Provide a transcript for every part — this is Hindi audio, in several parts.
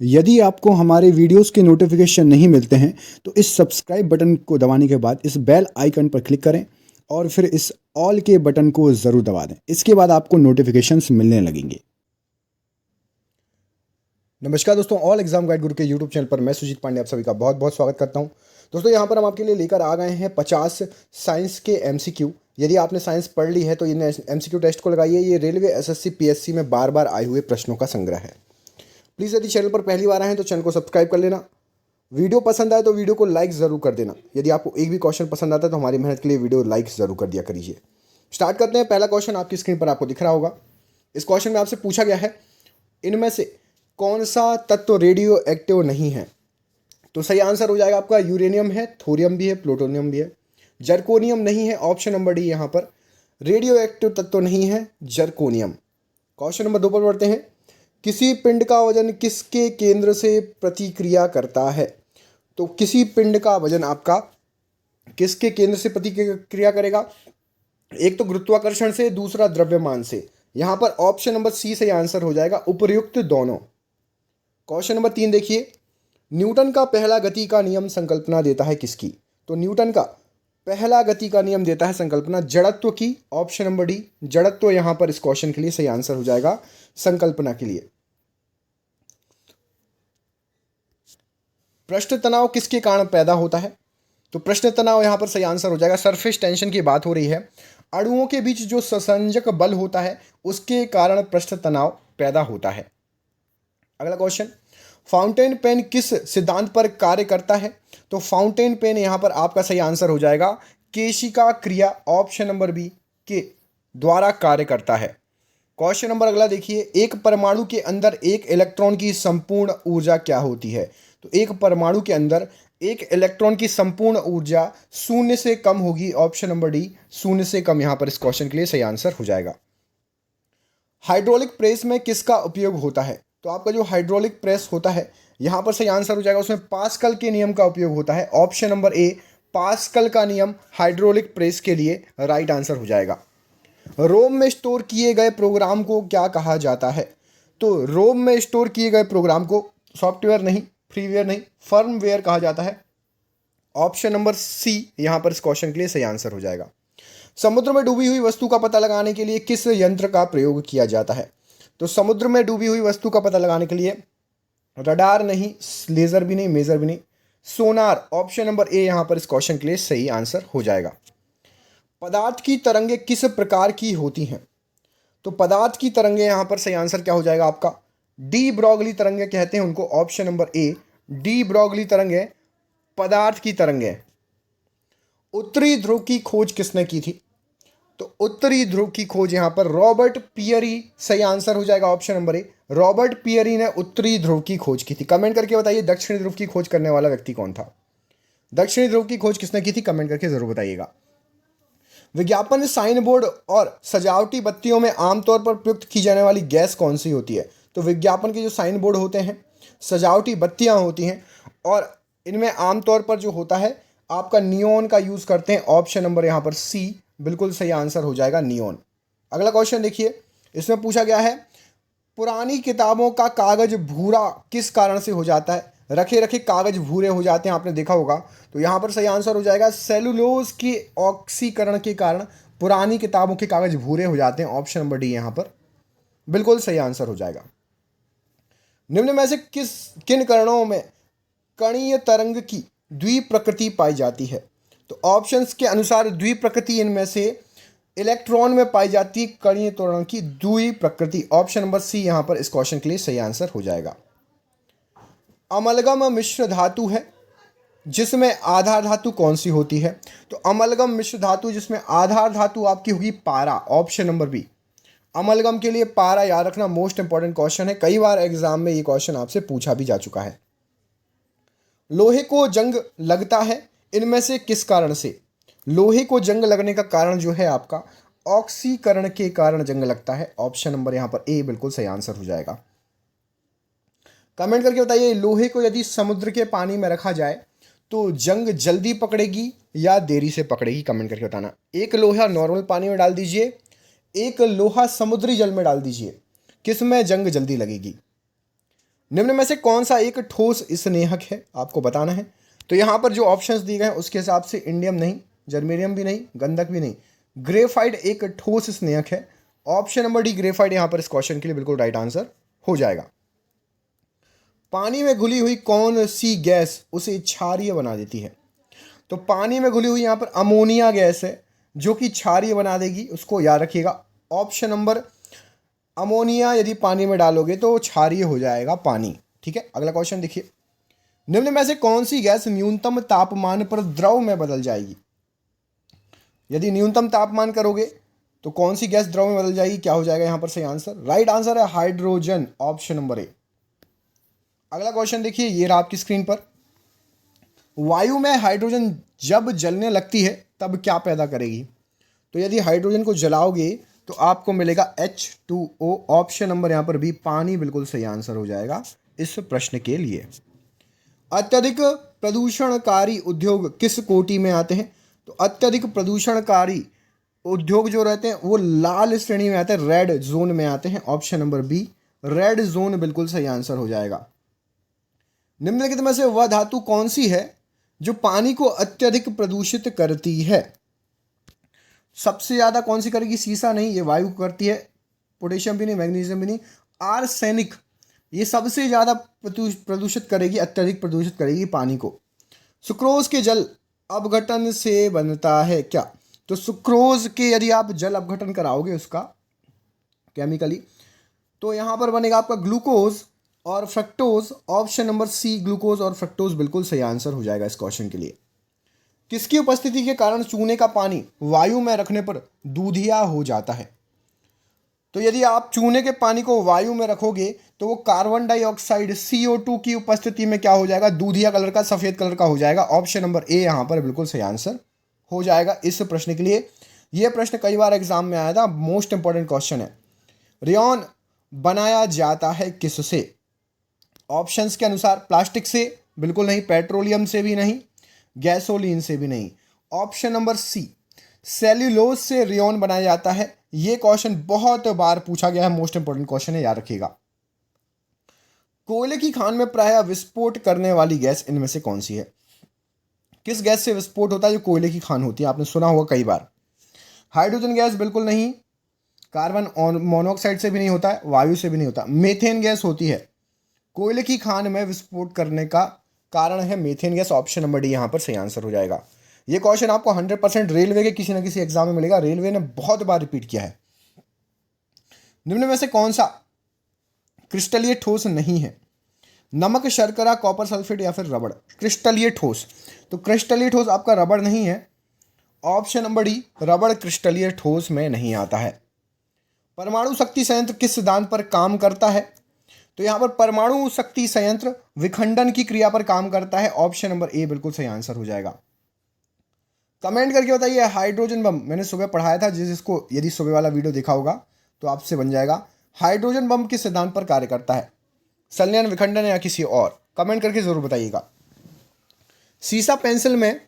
यदि आपको हमारे वीडियोस के नोटिफिकेशन नहीं मिलते हैं तो इस सब्सक्राइब बटन को दबाने के बाद इस बेल आइकन पर क्लिक करें और फिर इस ऑल के बटन को ज़रूर दबा दें। इसके बाद आपको नोटिफिकेशंस मिलने लगेंगे। नमस्कार दोस्तों, ऑल एग्जाम गाइड गुरु के यूट्यूब चैनल पर मैं सुजीत पांडे आप सभी का बहुत बहुत स्वागत करता हूं। दोस्तों यहाँ पर हम आपके लिए लेकर आ गए हैं 50 साइंस के एमसीक्यू। यदि आपने साइंस पढ़ ली है तो इन एमसीक्यू टेस्ट को लगाइए। ये रेलवे एसएससी पीएससी में बार बार आए हुए प्रश्नों का संग्रह है। प्लीज़ यदि चैनल पर पहली बार आए हैं तो चैनल को सब्सक्राइब कर लेना। वीडियो पसंद आए तो वीडियो को लाइक ज़रूर कर देना। यदि आपको एक भी क्वेश्चन पसंद आता है तो हमारी मेहनत के लिए वीडियो लाइक ज़रूर कर दिया करिए। स्टार्ट करते हैं। पहला क्वेश्चन आपकी स्क्रीन पर आपको दिख रहा होगा। इस क्वेश्चन में आपसे पूछा गया है, इनमें से कौन सा तत्व रेडियो एक्टिव नहीं है? तो सही आंसर हो जाएगा आपका यूरेनियम है, थोरियम भी है, प्लूटोनियम भी है। जर्कोनियम नहीं है, ऑप्शन नंबर डी यहाँ पर रेडियो एक्टिव तत्व नहीं है जर्कोनियम। क्वेश्चन नंबर 2 पर बढ़ते हैं। किसी पिंड का वजन किसके केंद्र से प्रतिक्रिया करता है? तो किसी पिंड का वजन आपका किसके केंद्र से प्रतिक्रिया करेगा? एक तो गुरुत्वाकर्षण से, दूसरा द्रव्यमान से। यहाँ पर ऑप्शन नंबर सी सही आंसर हो जाएगा, उपर्युक्त दोनों। क्वेश्चन नंबर 3 देखिए, न्यूटन का पहला गति का नियम संकल्पना देता है किसकी? तो न्यूटन का पहला गति का नियम देता है संकल्पना जड़त्व की। ऑप्शन नंबर डी जड़त्व यहाँ पर इस क्वेश्चन के लिए सही आंसर हो जाएगा, संकल्पना के लिए। पृष्ठ तनाव किसके कारण पैदा होता है? तो पृष्ठ तनाव यहाँ पर सही आंसर हो जाएगा, सरफेस टेंशन की बात हो रही है। अणुओं के बीच जो संसंजक बल होता है उसके कारण पृष्ठ तनाव पैदा होता है। अगला क्वेश्चन, फाउंटेन पेन किस सिद्धांत पर कार्य करता है? तो फाउंटेन पेन यहाँ पर आपका सही आंसर हो जाएगा, केशिका क्रिया, ऑप्शन नंबर बी के द्वारा कार्य करता है। क्वेश्चन नंबर अगला देखिए, एक परमाणु के अंदर एक इलेक्ट्रॉन की संपूर्ण ऊर्जा क्या होती है? तो एक परमाणु के अंदर एक इलेक्ट्रॉन की संपूर्ण ऊर्जा शून्य से कम होगी। ऑप्शन नंबर डी शून्य से कम यहाँ पर इस क्वेश्चन के लिए सही आंसर हो जाएगा। हाइड्रोलिक प्रेस में किसका उपयोग होता है? तो आपका जो हाइड्रोलिक प्रेस होता है यहाँ पर सही आंसर हो जाएगा, उसमें पास्कल के नियम का उपयोग होता है। ऑप्शन नंबर ए पास्कल का नियम हाइड्रोलिक प्रेस के लिए राइट आंसर हो जाएगा। रोम में स्टोर किए गए प्रोग्राम को क्या कहा जाता है? तो रोम में स्टोर किए गए प्रोग्राम को सॉफ्टवेयर नहीं, फ्रीवेयर नहीं, फर्मवेयर कहा जाता है। ऑप्शन नंबर सी यहाँ पर इस क्वेश्चन के लिए सही आंसर हो जाएगा। समुद्र में डूबी हुई वस्तु का पता लगाने के लिए किस यंत्र का प्रयोग किया जाता है? तो समुद्र में डूबी हुई वस्तु का पता लगाने के लिए रडार नहीं, लेजर भी नहीं, मेजर भी नहीं, सोनार। ऑप्शन नंबर ए यहाँ पर इस क्वेश्चन के लिए सही आंसर हो जाएगा। पदार्थ की तरंगें किस प्रकार की होती हैं? तो पदार्थ की तरंगें यहाँ पर सही आंसर क्या हो जाएगा आपका, डी ब्रॉगली तरंगें कहते हैं उनको। Option number A de Broglie तरंगें पदार्थ की तरंगें। उत्तरी ध्रुव की खोज किसने की थी? तो उत्तरी ध्रुव की खोज यहाँ पर रॉबर्ट पियरी सही आंसर हो जाएगा। Option number A Robert Peary ने उत्तरी ध्रुव की खोज की थी। कमेंट करके बताइए दक्षिणी ध्रुव की खोज करने वाला व्यक्ति कौन था? दक्षिणी ध्रुव की खोज किसने की थी? कमेंट करके जरूर बताइएगा। विज्ञापन साइन बोर्ड और सजावटी बत्तियों में आमतौर पर प्रयुक्त की जाने वाली गैस कौन सी होती है? तो विज्ञापन के जो साइन बोर्ड होते हैं, सजावटी बत्तियां होती हैं, और इनमें आमतौर पर जो होता है आपका नियोन का यूज़ करते हैं। ऑप्शन नंबर यहाँ पर सी बिल्कुल सही आंसर हो जाएगा, नियोन। अगला क्वेश्चन देखिए, इसमें पूछा गया है, पुरानी किताबों का कागज भूरा किस कारण से हो जाता है? रखे रखे कागज भूरे हो जाते हैं, आपने देखा होगा। तो यहाँ पर सही आंसर हो जाएगा, सेलुलोज के ऑक्सीकरण के कारण पुरानी किताबों के कागज भूरे हो जाते हैं। ऑप्शन नंबर डी यहाँ पर बिल्कुल सही आंसर हो जाएगा। निम्न में से किन कणों में कणीय तरंग की द्विप्रकृति पाई जाती है? तो ऑप्शंस के अनुसार द्विप्रकृति इनमें से इलेक्ट्रॉन में पाई जाती है कणीय त्वरण की द्विप्रकृति। ऑप्शन नंबर सी यहाँ पर इस क्वेश्चन के लिए सही आंसर हो जाएगा। अमलगम मिश्र धातु है जिसमें आधार धातु कौन सी होती है? तो अमलगम मिश्र धातु जिसमें आधार धातु आपकी होगी पारा। ऑप्शन नंबर बी अमलगम के लिए पारा याद रखना, मोस्ट इंपॉर्टेंट क्वेश्चन है, कई बार एग्जाम में ये क्वेश्चन आपसे पूछा भी जा चुका है। लोहे को जंग लगता है इनमें से किस कारण से? लोहे को जंग लगने का कारण जो है आपका ऑक्सीकरण के कारण जंग लगता है। ऑप्शन नंबर यहाँ पर ए बिल्कुल सही आंसर हो जाएगा। कमेंट करके बताइए, लोहे को यदि समुद्र के पानी में रखा जाए तो जंग जल्दी पकड़ेगी या देरी से पकड़ेगी? कमेंट करके बताना। एक लोहा नॉर्मल पानी में डाल दीजिए, एक लोहा समुद्री जल में डाल दीजिए, किस में जंग जल्दी लगेगी? निम्न में से कौन सा एक ठोस स्नेहक है, आपको बताना है। तो यहाँ पर जो ऑप्शंस दिए गए हैं उसके हिसाब से इंडियम नहीं, जर्मेनियम भी नहीं, गंधक भी नहीं, ग्रेफाइट एक ठोस स्नेहक है। ऑप्शन नंबर डी ग्रेफाइट यहाँ पर इस क्वेश्चन के लिए बिल्कुल राइट आंसर हो जाएगा। पानी में घुली हुई कौन सी गैस उसे क्षारीय बना देती है? तो पानी में घुली हुई यहाँ पर अमोनिया गैस है जो कि क्षारीय बना देगी, उसको याद रखिएगा। ऑप्शन नंबर अमोनिया यदि पानी में डालोगे तो क्षारीय हो जाएगा पानी। ठीक है, अगला क्वेश्चन देखिए। निम्न में से कौन सी गैस न्यूनतम तापमान पर द्रव में बदल जाएगी? यदि न्यूनतम तापमान करोगे तो कौन सी गैस द्रव में बदल जाएगी, क्या हो जाएगा यहाँ पर सही आंसर? राइट आंसर है हाइड्रोजन, ऑप्शन नंबर ए। अगला क्वेश्चन देखिए, ये रहा आपकी स्क्रीन पर। वायु में हाइड्रोजन जब जलने लगती है तब क्या पैदा करेगी? तो यदि हाइड्रोजन को जलाओगे तो आपको मिलेगा H2O, ऑप्शन नंबर यहाँ पर भी पानी बिल्कुल सही आंसर हो जाएगा इस प्रश्न के लिए। अत्यधिक प्रदूषणकारी उद्योग किस कोटि में आते हैं? तो अत्यधिक प्रदूषणकारी उद्योग जो रहते हैं वो लाल श्रेणी में आते हैं, रेड जोन में आते हैं। Option number B red zone बिल्कुल सही आंसर हो जाएगा। निम्नलिखित में से वह धातु कौन सी है जो पानी को अत्यधिक प्रदूषित करती है? सबसे ज्यादा कौन सी करेगी? सीसा नहीं, ये वायु करती है। पोटेशियम भी नहीं, मैग्नीशियम भी नहीं, आर्सेनिक ये सबसे ज्यादा प्रदूषित करेगी, अत्यधिक प्रदूषित करेगी पानी को। सुक्रोज के जल अपघटन से बनता है क्या? तो सुक्रोज के यदि आप जल अपघटन कराओगे उसका केमिकली तो यहां पर बनेगा आपका ग्लूकोज और fructose. Option number C glucose और फ्रक्टोज बिल्कुल सही आंसर हो जाएगा इस क्वेश्चन के लिए। किसकी उपस्थिति के कारण चूने का पानी वायु में रखने पर दूधिया हो जाता है? तो यदि आप चूने के पानी को वायु में रखोगे तो वो कार्बन डाइऑक्साइड CO2 की उपस्थिति में क्या हो जाएगा? दूधिया कलर का, सफेद कलर का हो जाएगा। ऑप्शन नंबर ए यहां पर बिल्कुल सही आंसर हो जाएगा इस प्रश्न के लिए। यह प्रश्न कई बार एग्जाम में आया था, मोस्ट इंपॉर्टेंट क्वेश्चन है। रेयॉन बनाया जाता है किससे? ऑप्शंस के अनुसार प्लास्टिक से बिल्कुल नहीं, पेट्रोलियम से भी नहीं, गैसोलीन से भी नहीं। ऑप्शन नंबर सी सेल्यूलोज से रेयॉन बनाया जाता है। यह क्वेश्चन बहुत बार पूछा गया है, मोस्ट इंपॉर्टेंट क्वेश्चन है, याद रखिएगा। कोयले की खान में प्रायः विस्फोट करने वाली गैस इनमें से कौन सी है? किस गैस से विस्फोट होता है जो कोयले की खान होती है? आपने सुना होगा कई बार। हाइड्रोजन गैस बिल्कुल नहीं, कार्बन मोनोऑक्साइड से भी नहीं होता है, वायु से भी नहीं होता, मीथेन गैस होती है। कोयले की खान में विस्फोट करने का कारण है methane gas. Option number D यहाँ पर सही आंसर हो जाएगा। ये क्वेश्चन आपको 100% रेलवे के किसी न किसी एग्जाम में मिलेगा, रेलवे ने बहुत बार रिपीट किया है। निम्न में से कौन सा क्रिस्टलीय ठोस नहीं है? नमक, शर्करा, कॉपर सल्फेट या फिर रबड़? क्रिस्टलीय ठोस, तो क्रिस्टलीय ठोस आपका रबड़ नहीं है। ऑप्शन नंबर डी रबड़ क्रिस्टलीय ठोस में नहीं आता है। परमाणु शक्ति संयंत्र किस सिद्धांत पर काम करता है? तो यहां पर परमाणु शक्ति संयंत्र विखंडन की क्रिया पर काम करता है। ऑप्शन नंबर ए बिल्कुल सही आंसर हो जाएगा। कमेंट करके बताइए हाइड्रोजन बम, मैंने सुबह पढ़ाया था, जिसको यदि सुबह वाला वीडियो देखा होगा तो आपसे बन जाएगा। हाइड्रोजन बम किस सिद्धांत पर कार्य करता है? संलयन, विखंडन या किसी और? कमेंट करके जरूर बताइएगा। सीसा पेंसिल में,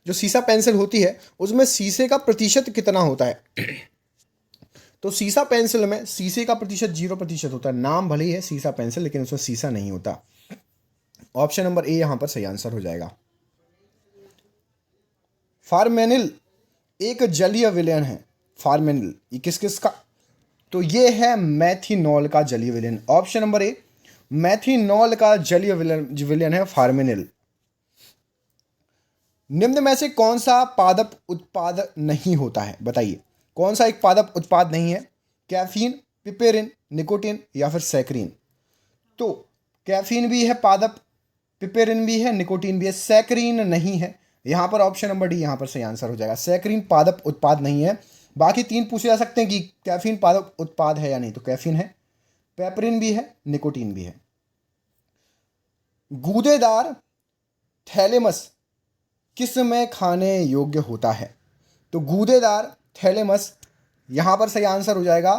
जो सीसा पेंसिल होती है उसमें शीशे का प्रतिशत कितना होता है? तो सीसा पेंसिल में शीशे का प्रतिशत 0% होता है। नाम भले ही है सीसा पेंसिल लेकिन उसमें सीसा नहीं होता। ऑप्शन नंबर ए यहां पर सही आंसर हो जाएगा। फार्मेनिल एक जलीय विलयन है। फार्मेनिल ये किस किस का? तो ये है मैथिनॉल का जलीय विलयन। ऑप्शन नंबर ए मैथिनॉल का जलीय विलयन है फार्मेनिल। निम्न में से कौन सा पादप उत्पाद नहीं होता है? बताइए कौन सा एक पादप उत्पाद नहीं है? कैफीन, पिपेरिन, निकोटीन या फिर सैकरीन? तो कैफीन भी है पादप, पिपेरिन भी है, निकोटीन भी है, सैकरीन नहीं है। यहां पर ऑप्शन नंबर डी यहां पर सही आंसर हो जाएगा। सैकरीन पादप उत्पाद नहीं है। बाकी 3 पूछे जा सकते हैं कि कैफीन पादप उत्पाद है या नहीं, तो कैफीन है, पेपरिन भी है, निकोटीन भी है। गूदेदार थैलेमस किस में खाने योग्य होता है? तो गूदेदार थैलेमस यहां पर सही आंसर हो जाएगा।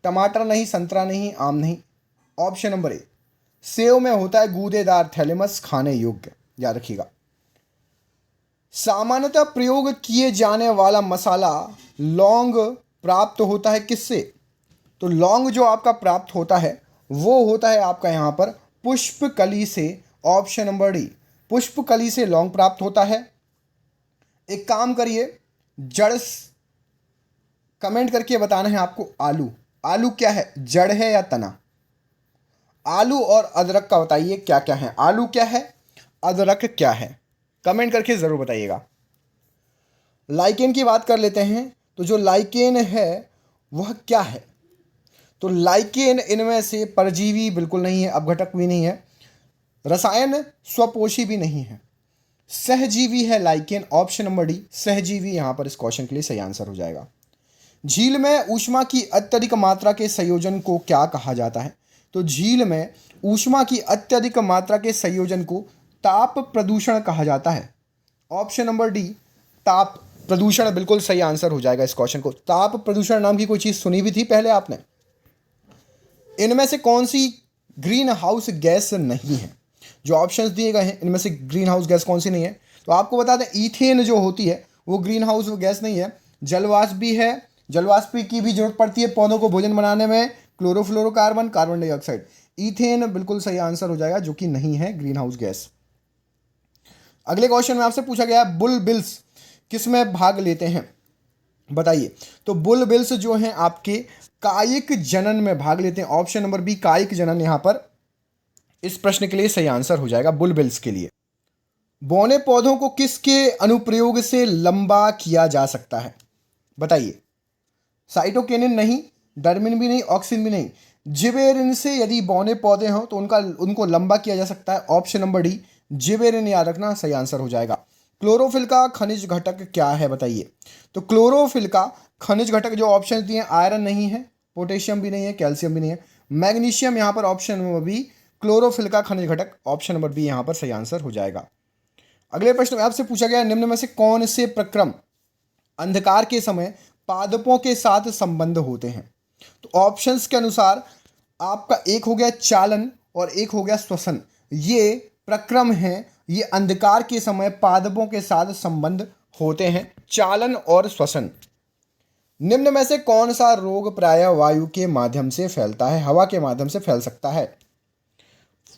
टमाटर नहीं, संतरा नहीं, आम नहीं। ऑप्शन नंबर ए सेव में होता है गूदेदार थैलेमस खाने योग्य, याद रखिएगा। सामान्यतः प्रयोग किए जाने वाला मसाला लौंग प्राप्त होता है किससे? तो लौंग जो आपका प्राप्त होता है वो होता है आपका यहां पर पुष्पकली से, ऑप्शन नंबर डी, पुष्पकली से लौंग प्राप्त होता है। एक काम करिए, जड़ कमेंट करके बताना है आपको। आलू, आलू क्या है, जड़ है या तना? आलू और अदरक का बताइए क्या क्या है। आलू क्या है, अदरक क्या है, कमेंट करके ज़रूर बताइएगा। लाइकेन की बात कर लेते हैं, तो जो लाइकेन है वह क्या है? तो लाइकेन इनमें से परजीवी बिल्कुल नहीं है, अपघटक भी नहीं है, रसायन स्वपोषी भी नहीं है, सहजीवी है लाइकेन, ऑप्शन नंबर डी, सहजीवी यहां पर इस क्वेश्चन के लिए सही आंसर हो जाएगा। झील में ऊष्मा की अत्यधिक मात्रा के संयोजन को क्या कहा जाता है? तो झील में ऊष्मा की अत्यधिक मात्रा के संयोजन को ताप प्रदूषण कहा जाता है, ऑप्शन नंबर डी, ताप प्रदूषण बिल्कुल सही आंसर हो जाएगा इस क्वेश्चन को। ताप प्रदूषण नाम की कोई चीज़ सुनी भी थी पहले आपने? इनमें से कौन सी ग्रीन हाउस गैस नहीं है? जो ऑप्शंस दिए गए हैं इनमें से ग्रीन हाउस गैस कौन सी नहीं है? तो आपको बता दें, ईथेन जो होती है वो ग्रीन हाउस गैस नहीं है। जलवाष्प भी है, जलवाष्प की भी जरूरत पड़ती है पौधों को भोजन बनाने में, क्लोरोफ्लोरोकार्बन, कार्बन डाइऑक्साइड। ईथेन बिल्कुल सही आंसर हो जाएगा, जो कि नहीं है ग्रीन हाउस गैस। अगले क्वेश्चन में आपसे पूछा गया बुलबिल्स किस में भाग लेते हैं, बताइए। तो बुलबिल्स जो हैं आपके कायिक जनन में भाग लेते हैं, ऑप्शन नंबर बी, कायिक जनन यहां पर इस प्रश्न के लिए सही आंसर हो जाएगा बुलबिल्स के लिए। बौने पौधों को किसके अनुप्रयोग से लंबा किया जा सकता है, बताइए। साइटोकिनिन नहीं, डर्मिन भी नहीं, ऑक्सिन भी नहीं, जिबेरिन से यदि बौने पौधे हों तो उनको लंबा किया जा सकता है, ऑप्शन नंबर डी, जिबेरिन याद रखना सही आंसर हो जाएगा। क्लोरोफिल का खनिज घटक क्या है, बताइए। तो क्लोरोफिल का खनिज घटक जो ऑप्शन दिए, आयरन नहीं है, पोटेशियम भी नहीं है, कैल्शियम भी नहीं है, मैग्नीशियम यहाँ पर ऑप्शन नंबर बी, क्लोरोफिल का खनिज घटक ऑप्शन नंबर बी यहाँ पर सही आंसर हो जाएगा। अगले प्रश्न में आपसे पूछा गया, निम्न में से कौन से प्रक्रम अंधकार के समय पादपों के साथ संबंध होते हैं? तो ऑप्शंस के अनुसार आपका एक हो गया चालन और एक हो गया श्वसन। ये प्रक्रम हैं, ये अंधकार के समय पादपों के साथ संबंध होते हैं, चालन और श्वसन। निम्न में से कौन सा रोग प्रायः वायु के माध्यम से फैलता है, हवा के माध्यम से फैल सकता है?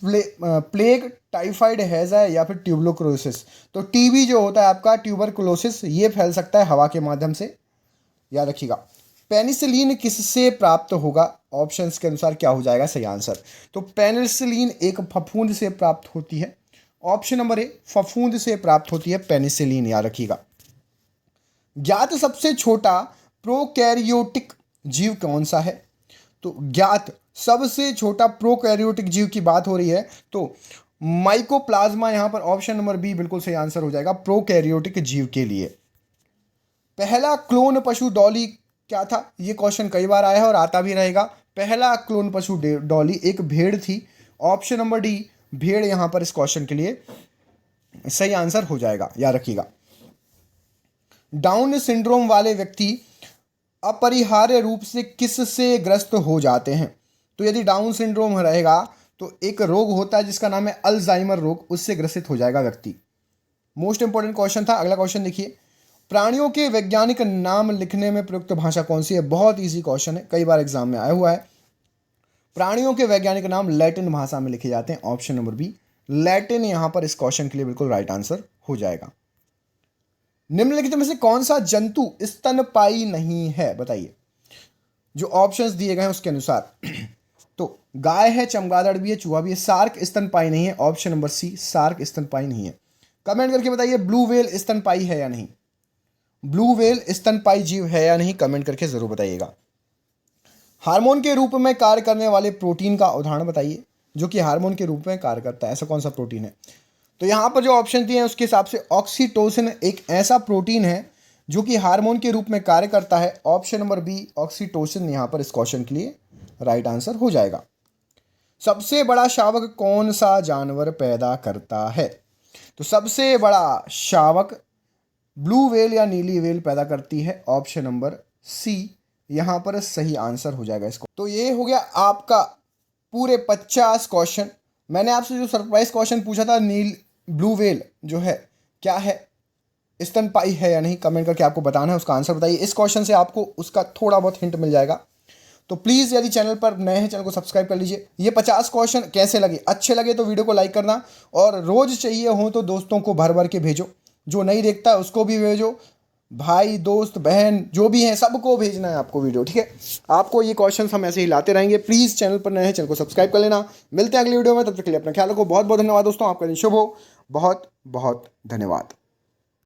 प्लेग, टाइफाइड, हैजा या फिर ट्यूबरकुलोसिस। तो टीबी जो होता है आपका, ट्यूबरकुलोसिस, ये फैल सकता है हवा के माध्यम से, याद रखिएगा। पेनिसिलिन किससे प्राप्त होगा, ऑप्शंस के अनुसार क्या हो जाएगा सही आंसर? तो पेनिसिलिन एक फफूंद से प्राप्त होती है, ऑप्शन नंबर ए, फफूंद से प्राप्त होती है पेनिसिलिन, याद रखिएगा। ज्ञात सबसे छोटा प्रोकैरियोटिक जीव कौन सा है? तो ज्ञात सबसे छोटा प्रोकैरियोटिक जीव की बात हो रही है तो माइकोप्लाज्मा यहां पर ऑप्शन नंबर बी बिल्कुल सही आंसर हो जाएगा प्रोकैरियोटिक जीव के लिए। पहला क्लोन पशु डॉली क्या था? ये क्वेश्चन कई बार आया है और आता भी रहेगा। पहला क्लोन पशु डॉली एक भेड़ थी, ऑप्शन नंबर डी, भेड़ यहां पर इस क्वेश्चन के लिए सही आंसर हो जाएगा, याद रखिएगा। डाउन सिंड्रोम वाले व्यक्ति अपरिहार्य रूप से किससे ग्रस्त हो जाते हैं? तो यदि डाउन सिंड्रोम रहेगा तो एक रोग होता है जिसका नाम है अल्जाइमर रोग, उससे ग्रसित हो जाएगा व्यक्ति। मोस्ट इंपॉर्टेंट क्वेश्चन था। अगला क्वेश्चन देखिए, प्राणियों के वैज्ञानिक नाम लिखने में प्रयुक्त भाषा कौन सी है? बहुत इजी क्वेश्चन है, कई बार एग्जाम में आया हुआ है। प्राणियों के वैज्ञानिक नाम लैटिन भाषा में लिखे जाते हैं, ऑप्शन नंबर बी, लैटिन यहां पर इस क्वेश्चन के लिए बिल्कुल राइट आंसर हो जाएगा। निम्नलिखित में से कौन सा जंतु स्तनपायी नहीं है, बताइए। जो ऑप्शंस दिए गए हैं उसके अनुसार तो गाय है, चमगादड़ भी है, चूहा भी है, सार्क स्तनपायी नहीं है, ऑप्शन नंबर सी, सार्क स्तनपायी नहीं है। कमेंट करके बताइए ब्लू व्हेल स्तनपायी है या नहीं, ब्लू व्हेल स्तनपायी जीव है या नहीं, कमेंट करके जरूर बताइएगा। हार्मोन के रूप में कार्य करने वाले प्रोटीन का उदाहरण बताइए, जो कि हार्मोन के रूप में कार्य करता है, ऐसा कौन सा प्रोटीन है? तो यहाँ पर जो ऑप्शन दिए हैं उसके हिसाब से ऑक्सीटोसिन एक ऐसा प्रोटीन है जो कि हार्मोन के रूप में कार्य करता है, ऑप्शन नंबर बी, ऑक्सीटोसिन यहाँ पर इस क्वेश्चन के लिए राइट आंसर हो जाएगा। सबसे बड़ा शावक कौन सा जानवर पैदा करता है? तो सबसे बड़ा शावक ब्लू व्हेल या नीली व्हेल पैदा करती है, ऑप्शन नंबर सी यहाँ पर सही आंसर हो जाएगा इसको। तो ये हो गया आपका पूरे 50 क्वेश्चन। मैंने आपसे जो सरप्राइज क्वेश्चन पूछा था, ब्लू व्हेल जो है क्या है, स्तनपायी है या नहीं, कमेंट करके आपको बताना है, उसका आंसर बताइए। इस क्वेश्चन से आपको उसका थोड़ा बहुत हिंट मिल जाएगा। तो प्लीज़ यदि चैनल पर नए हैं, चैनल को सब्सक्राइब कर लीजिए। ये 50 क्वेश्चन कैसे लगे, अच्छे लगे तो वीडियो को लाइक करना, और रोज़ चाहिए हो तो दोस्तों को भर भर के भेजो, जो नहीं देखता है उसको भी भेजो, भाई दोस्त बहन जो भी हैं सबको भेजना है आपको वीडियो, ठीक है। आपको ये क्वेश्चंस हम ऐसे ही लाते रहेंगे। प्लीज़ चैनल पर नए हैं, चैनल को सब्सक्राइब कर लेना। मिलते हैं अगली वीडियो में, तब तक के लिए अपना ख्याल रखो। बहुत बहुत धन्यवाद दोस्तों, आपका दिन शुभ हो। बहुत बहुत धन्यवाद।